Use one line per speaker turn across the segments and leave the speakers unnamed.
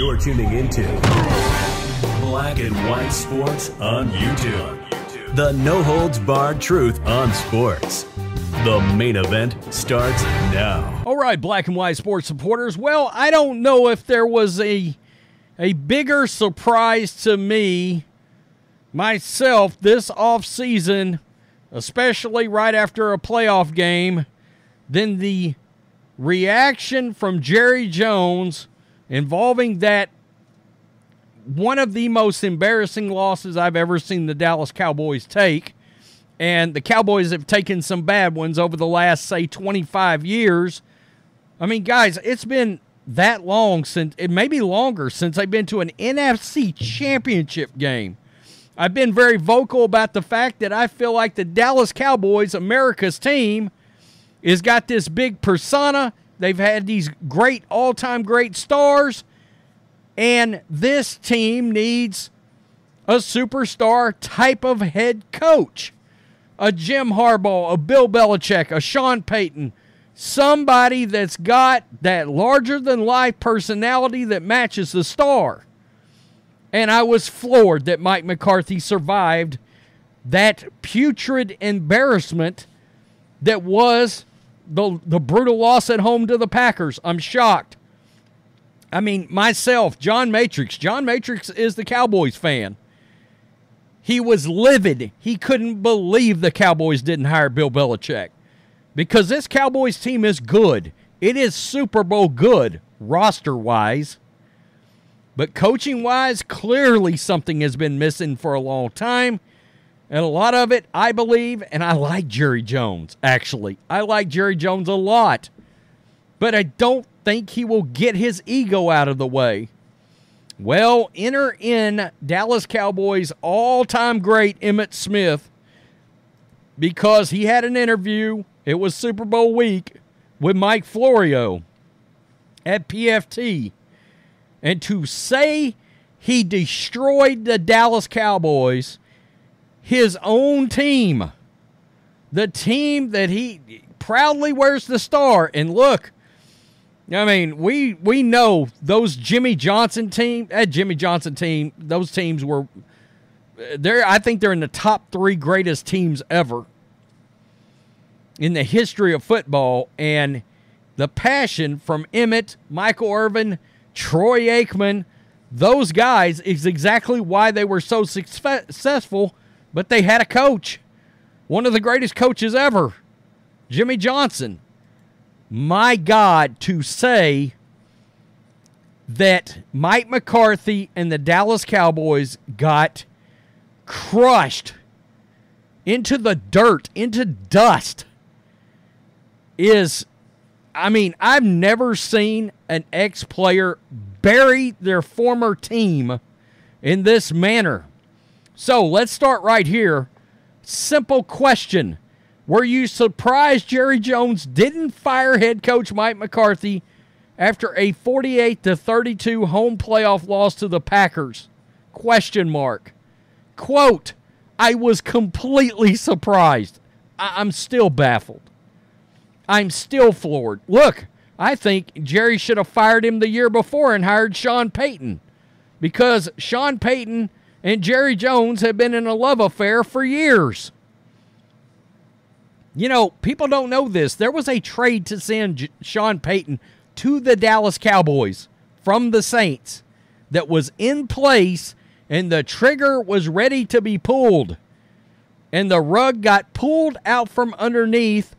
You're tuning into Black and White Sports on YouTube. The no-holds-barred truth on sports. The main event starts now.
All right, Black and White Sports supporters. Well, I don't know if there was a bigger surprise to me, myself, this offseason, especially right after a playoff game, than the reaction from Jerry Jones involving that one of the most embarrassing losses I've ever seen the Dallas Cowboys take. And the Cowboys have taken some bad ones over the last, say, 25 years. I mean, guys, it's been that long since, it may be longer, since I've been to an NFC championship game. I've been very vocal about the fact that I feel like the Dallas Cowboys, America's team, has got this big persona. They've had these great, all-time great stars. And this team needs a superstar type of head coach. A Jim Harbaugh, a Bill Belichick, a Sean Payton. Somebody that's got that larger-than-life personality that matches the star. And I was floored that Mike McCarthy survived that putrid embarrassment that was the brutal loss at home to the Packers. I'm shocked. I mean, myself, John Matrix. John Matrix is the Cowboys fan. He was livid. He couldn't believe the Cowboys didn't hire Bill Belichick. Because this Cowboys team is good. It is Super Bowl good, roster-wise. But coaching-wise, clearly something has been missing for a long time. And a lot of it, I believe, and I like Jerry Jones, actually. I like Jerry Jones a lot. But I don't think he will get his ego out of the way. Well, enter in Dallas Cowboys all-time great Emmitt Smith, because he had an interview, it was Super Bowl week, with Mike Florio at PFT. And to say he destroyed the Dallas Cowboys, his own team, the team that he proudly wears the star, and look, I mean, we know those Jimmy Johnson team, those teams were, I think they're in the top 3 greatest teams ever in the history of football. And the passion from Emmitt, Michael Irvin, Troy Aikman, those guys is exactly why they were so successful, but they had a coach, one of the greatest coaches ever, Jimmy Johnson. My God, to say that Mike McCarthy and the Dallas Cowboys got crushed into the dirt, into dust, is, I mean, I've never seen an ex-player bury their former team in this manner. So let's start right here. Simple question. Were you surprised Jerry Jones didn't fire head coach Mike McCarthy after a 48-32 home playoff loss to the Packers? Question mark. Quote, I was completely surprised. I'm still baffled. I'm still floored. Look, I think Jerry should have fired him the year before and hired Sean Payton, because Sean Payton and Jerry Jones have been in a love affair for years. You know, people don't know this. There was a trade to send Sean Payton to the Dallas Cowboys from the Saints that was in place, and the trigger was ready to be pulled. And the rug got pulled out from underneath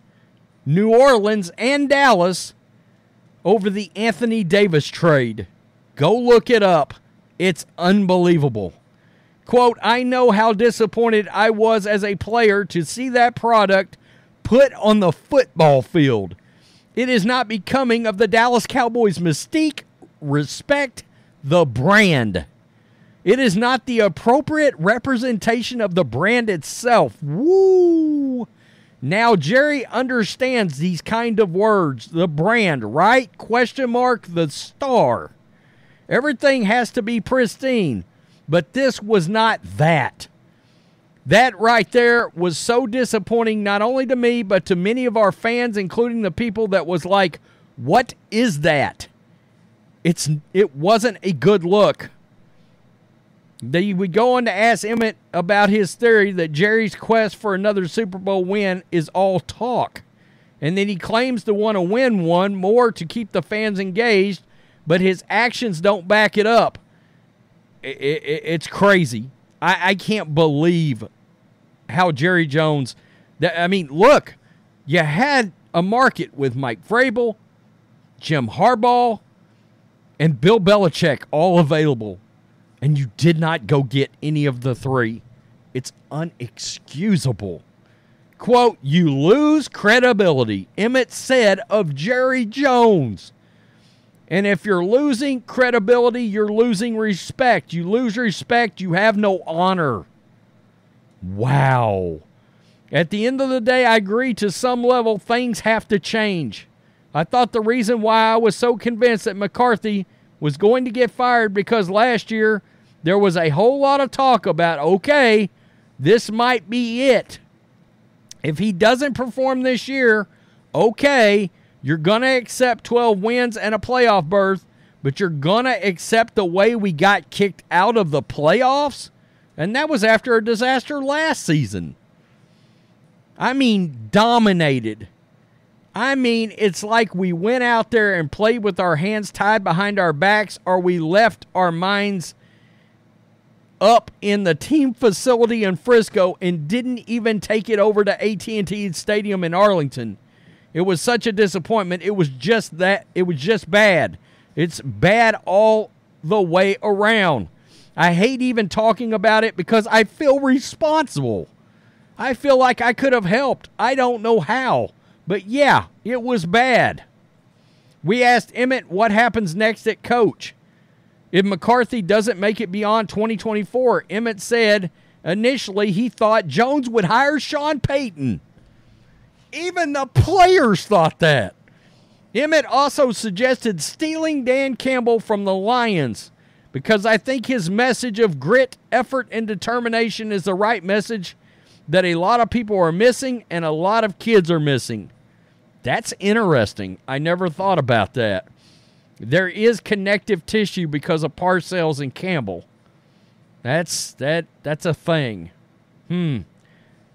New Orleans and Dallas over the Anthony Davis trade. Go look it up. It's unbelievable. Quote, I know how disappointed I was as a player to see that product put on the football field. It is not becoming of the Dallas Cowboys' mystique. Respect the brand. It is not the appropriate representation of the brand itself. Woo! Now, Jerry understands these kind of words. The brand, right? Question mark, the star. Everything has to be pristine. But this was not that. That right there was so disappointing, not only to me, but to many of our fans, including the people that was like, what is that? It wasn't a good look. We go on to ask Emmitt about his theory that Jerry's quest for another Super Bowl win is all talk. And then he claims to want to win one more to keep the fans engaged, but his actions don't back it up. It's crazy. I can't believe how Jerry Jones... look, you had a market with Mike Vrabel, Jim Harbaugh, and Bill Belichick all available, and you did not go get any of the three. It's unexcusable. Quote, "You lose credibility," Emmitt said of Jerry Jones. And if you're losing credibility, you're losing respect. You lose respect, you have no honor. Wow. At the end of the day, I agree to some level things have to change. I thought the reason why I was so convinced that McCarthy was going to get fired because last year there was a whole lot of talk about, okay, this might be it. If he doesn't perform this year, okay, you're going to accept 12 wins and a playoff berth, but you're going to accept the way we got kicked out of the playoffs? And that was after a disaster last season. Dominated. It's like we went out there and played with our hands tied behind our backs, or we left our minds up in the team facility in Frisco and didn't even take it over to AT&T Stadium in Arlington. It was such a disappointment. It was just that. It was just bad. It's bad all the way around. I hate even talking about it because I feel responsible. I feel like I could have helped. I don't know how. But yeah, it was bad. We asked Emmitt what happens next at coach. If McCarthy doesn't make it beyond 2024, Emmitt said initially he thought Jones would hire Sean Payton. Even the players thought that. Emmitt also suggested stealing Dan Campbell from the Lions because I think his message of grit, effort, and determination is the right message that a lot of people are missing and a lot of kids are missing. That's interesting. I never thought about that. There is connective tissue because of Parcells and Campbell. That's a thing.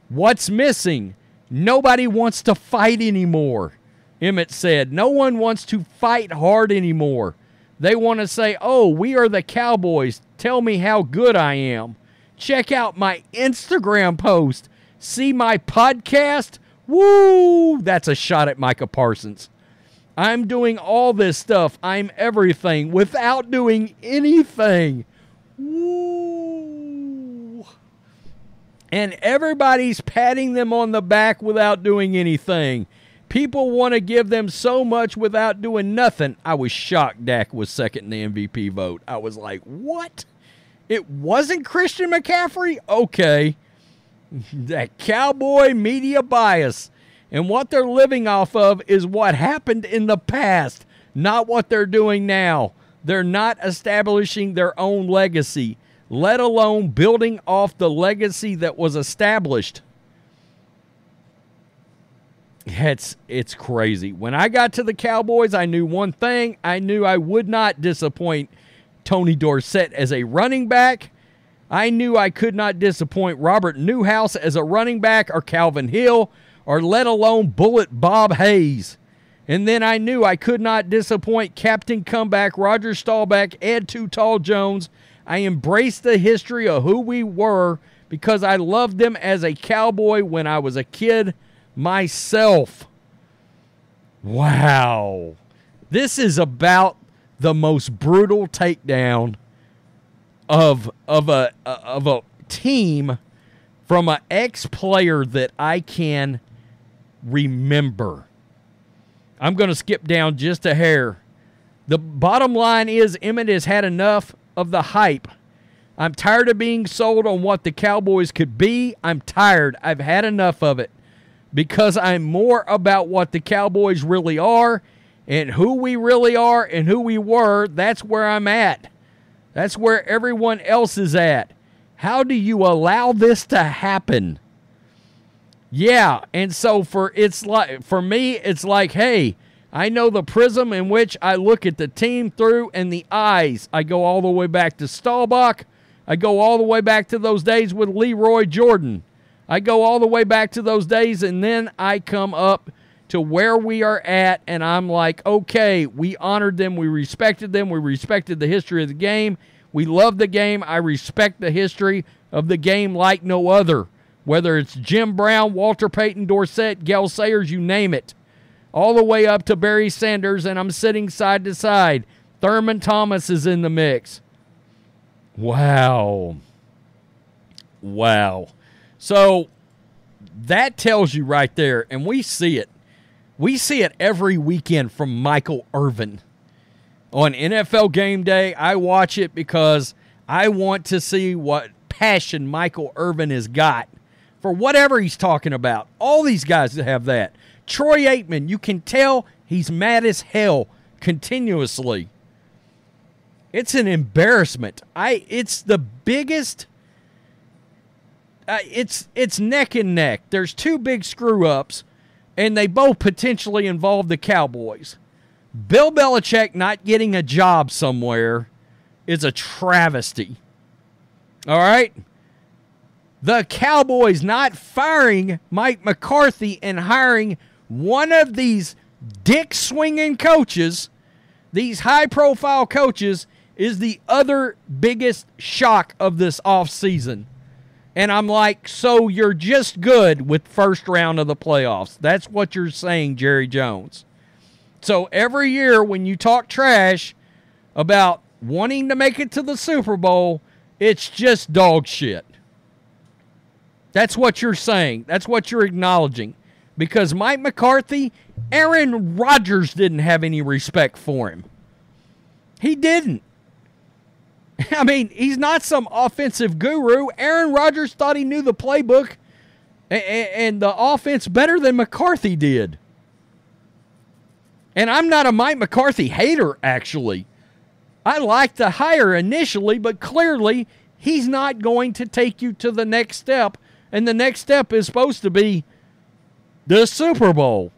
What's missing? Nobody wants to fight anymore, Emmitt said. No one wants to fight hard anymore. They want to say, oh, we are the Cowboys. Tell me how good I am. Check out my Instagram post. See my podcast. Woo! That's a shot at Micah Parsons. I'm doing all this stuff. I'm everything without doing anything. Woo! And everybody's patting them on the back without doing anything. People want to give them so much without doing nothing. I was shocked Dak was second in the MVP vote. I was like, what? It wasn't Christian McCaffrey? Okay. That cowboy media bias. And what they're living off of is what happened in the past, not what they're doing now. They're not establishing their own legacy, let alone building off the legacy that was established. It's crazy. When I got to the Cowboys, I knew one thing. I knew I would not disappoint Tony Dorsett as a running back. I knew I could not disappoint Robert Newhouse as a running back or Calvin Hill or let alone Bullet Bob Hayes. And then I knew I could not disappoint Captain Comeback Roger Staubach, Ed Too Tall Jones. I embraced the history of who we were because I loved them as a Cowboy when I was a kid myself. Wow. This is about the most brutal takedown of a team from an ex-player that I can remember. I'm going to skip down just a hair. The bottom line is Emmitt has had enough of the hype. I'm tired of being sold on what the Cowboys could be. I'm tired. I've had enough of it because I'm more about what the Cowboys really are and who we really are and who we were. That's where I'm at. That's where everyone else is at. How do you allow this to happen? Yeah, and so for me, it's like, hey, I know the prism in which I look at the team through and the eyes. I go all the way back to Staubach. I go all the way back to those days with Leroy Jordan. I go all the way back to those days, and then I come up to where we are at, and I'm like, okay, we honored them. We respected them. We respected the history of the game. We love the game. I respect the history of the game like no other. Whether it's Jim Brown, Walter Payton Dorsett, Gale Sayers, you name it. All the way up to Barry Sanders, and I'm sitting side to side. Thurman Thomas is in the mix. Wow. Wow. So that tells you right there, and we see it. We see it every weekend from Michael Irvin. On NFL Game Day, I watch it because I want to see what passion Michael Irvin has got for whatever he's talking about. All these guys have that. Troy Aikman, you can tell he's mad as hell continuously. It's an embarrassment. It's the biggest. It's neck and neck. There's two big screw-ups, and they both potentially involve the Cowboys. Bill Belichick not getting a job somewhere is a travesty. All right? The Cowboys not firing Mike McCarthy and hiring one of these dick-swinging coaches, these high-profile coaches, is the other biggest shock of this offseason. And I'm like, so you're just good with first round of the playoffs. That's what you're saying, Jerry Jones. So every year when you talk trash about wanting to make it to the Super Bowl, it's just dog shit. That's what you're saying. That's what you're acknowledging. Because Mike McCarthy, Aaron Rodgers didn't have any respect for him. He didn't. I mean, he's not some offensive guru. Aaron Rodgers thought he knew the playbook and the offense better than McCarthy did. And I'm not a Mike McCarthy hater, actually. I liked the hire initially, but clearly he's not going to take you to the next step. And the next step is supposed to be the Super Bowl.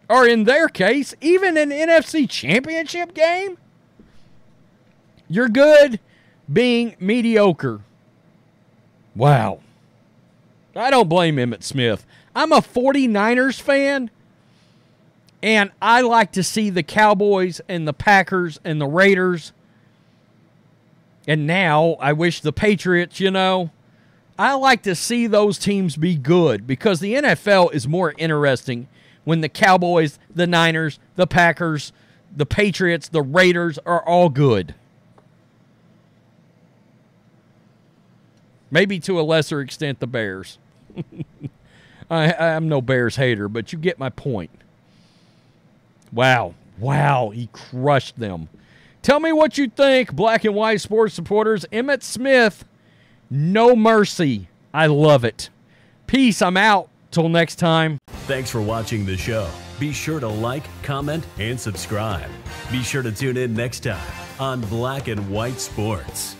Or in their case, even an NFC championship game. You're good being mediocre. Wow. I don't blame Emmitt Smith. I'm a 49ers fan, and I like to see the Cowboys and the Packers and the Raiders. And now I wish the Patriots, I like to see those teams be good because the NFL is more interesting when the Cowboys, the Niners, the Packers, the Patriots, the Raiders are all good. Maybe to a lesser extent the Bears. I'm no Bears hater, but you get my point. Wow. Wow, he crushed them. Tell me what you think, black and white sports supporters. Emmitt Smith, no mercy. I love it. Peace, I'm out. Till next time.
Thanks for watching the show. Be sure to like, comment, and subscribe. Be sure to tune in next time on Black and White Sports.